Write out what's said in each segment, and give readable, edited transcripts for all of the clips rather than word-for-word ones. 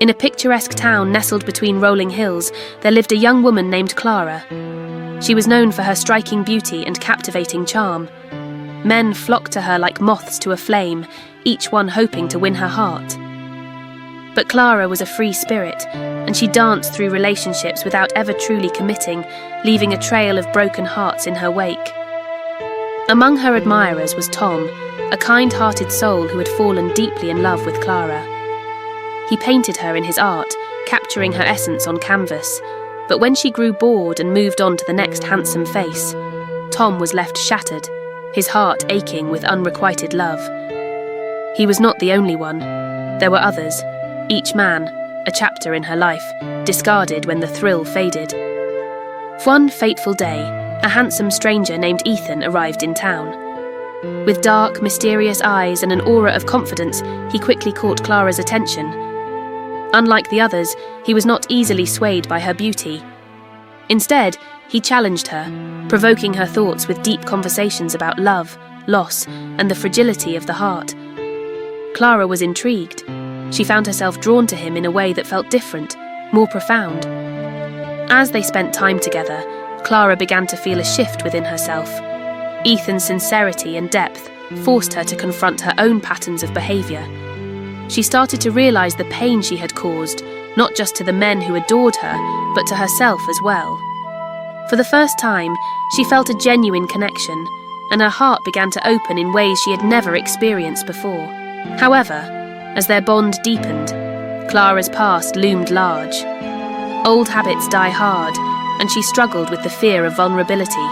In a picturesque town nestled between rolling hills, there lived a young woman named Clara. She was known for her striking beauty and captivating charm. Men flocked to her like moths to a flame, each one hoping to win her heart. But Clara was a free spirit, and she danced through relationships without ever truly committing, leaving a trail of broken hearts in her wake. Among her admirers was Tom, a kind-hearted soul who had fallen deeply in love with Clara. He painted her in his art, capturing her essence on canvas, but when she grew bored and moved on to the next handsome face, Tom was left shattered, his heart aching with unrequited love. He was not the only one. There were others, each man, a chapter in her life, discarded when the thrill faded. One fateful day, a handsome stranger named Ethan arrived in town. With dark, mysterious eyes and an aura of confidence, he quickly caught Clara's attention. Unlike the others, he was not easily swayed by her beauty. Instead, he challenged her, provoking her thoughts with deep conversations about love, loss, and the fragility of the heart. Clara was intrigued. She found herself drawn to him in a way that felt different, more profound. As they spent time together, Clara began to feel a shift within herself. Ethan's sincerity and depth forced her to confront her own patterns of behaviour. She started to realise the pain she had caused, not just to the men who adored her, but to herself as well. For the first time, she felt a genuine connection, and her heart began to open in ways she had never experienced before. However, as their bond deepened, Clara's past loomed large. Old habits die hard, and she struggled with the fear of vulnerability.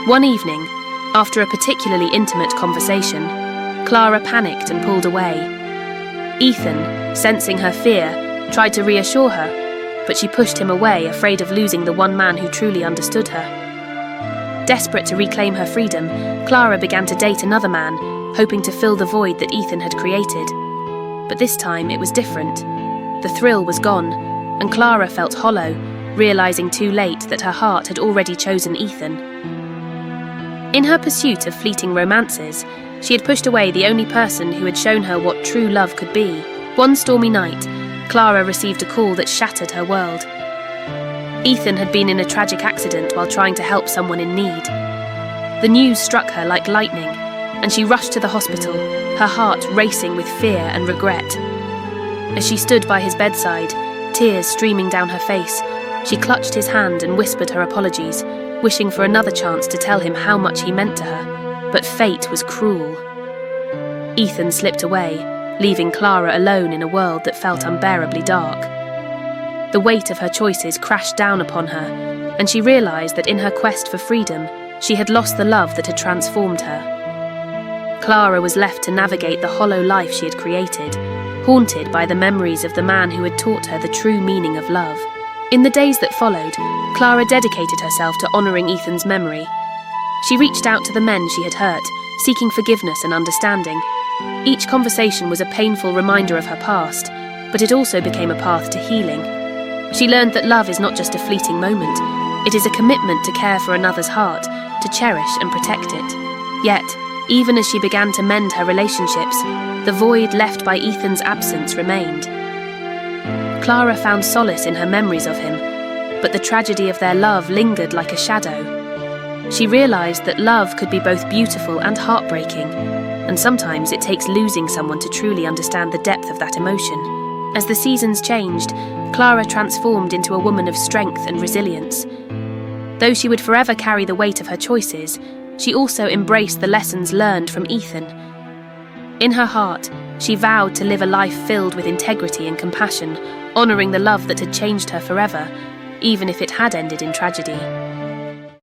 One evening, after a particularly intimate conversation, Clara panicked and pulled away. Ethan, sensing her fear, tried to reassure her, but she pushed him away, afraid of losing the one man who truly understood her. Desperate to reclaim her freedom, Clara began to date another man, hoping to fill the void that Ethan had created. But this time it was different. The thrill was gone, and Clara felt hollow, realising too late that her heart had already chosen Ethan. In her pursuit of fleeting romances, she had pushed away the only person who had shown her what true love could be. One stormy night, Clara received a call that shattered her world. Ethan had been in a tragic accident while trying to help someone in need. The news struck her like lightning, and she rushed to the hospital, her heart racing with fear and regret. As she stood by his bedside, tears streaming down her face, she clutched his hand and whispered her apologies, wishing for another chance to tell him how much he meant to her. But fate was cruel. Ethan slipped away, leaving Clara alone in a world that felt unbearably dark. The weight of her choices crashed down upon her, and she realised that in her quest for freedom, she had lost the love that had transformed her. Clara was left to navigate the hollow life she had created, haunted by the memories of the man who had taught her the true meaning of love. In the days that followed, Clara dedicated herself to honouring Ethan's memory. She reached out to the men she had hurt, seeking forgiveness and understanding. Each conversation was a painful reminder of her past, but it also became a path to healing. She learned that love is not just a fleeting moment. It is a commitment to care for another's heart, to cherish and protect it. Yet, even as she began to mend her relationships, the void left by Ethan's absence remained. Clara found solace in her memories of him, but the tragedy of their love lingered like a shadow. She realised that love could be both beautiful and heartbreaking, and sometimes it takes losing someone to truly understand the depth of that emotion. As the seasons changed, Clara transformed into a woman of strength and resilience. Though she would forever carry the weight of her choices, she also embraced the lessons learned from Ethan. In her heart, she vowed to live a life filled with integrity and compassion, honouring the love that had changed her forever, even if it had ended in tragedy.